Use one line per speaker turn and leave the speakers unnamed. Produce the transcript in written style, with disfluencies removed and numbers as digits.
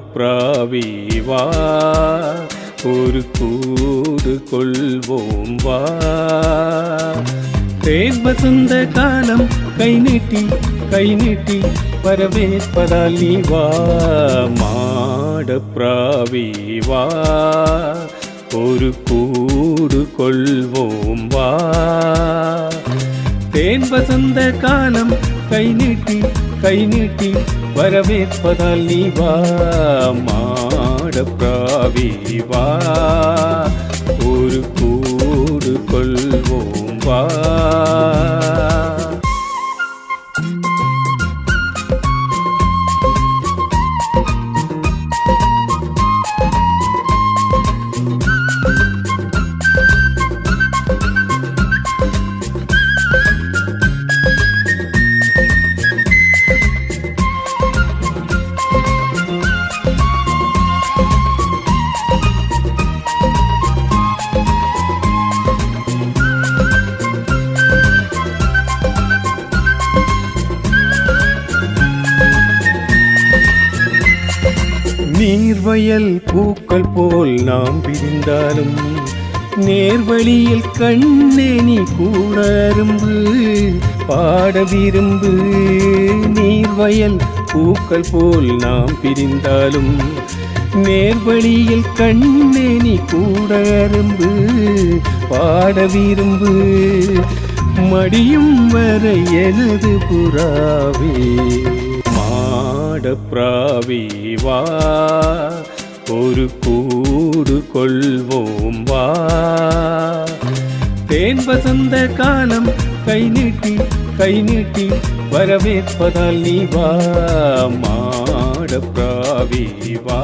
மாடப்பிராவி வா, ஒரு கூடு கொள்வோம் வா. தேன் வசந்த காலம் கை நீட்டி வரவேற்பதால் நீ வா. மாடப்பிராவி வா, ஒரு கூடு கொள்வோம் வா. தேன் வசந்த காலம் கை நீட்டி வரவேற்பதால் நீ வா. மாடப்பிராவி வா, ஒரு கூடு கொள்வோம் வா. நீர்வயல் பூக்கள் போல் நாம் பிரிந்தாலும் நேர்வழியில் கண்ணே நீ கூட அரும்பு பாட விரும்பு. நீர்வயல் பூக்கள் போல் நாம் பிரிந்தாலும் நேர்வழியில் கண்ணே நீ கூட அரும்பு பாட விரும்பு. மடியும் வரை எனது புறாவே மாடப்பிராவி வா, ஒரு கூடு கொள்வோம் வா. தேன் வசந்த காலம் கை நீட்டி வரவேற்பதால் நீ வா. மாடப்பிராவி வா.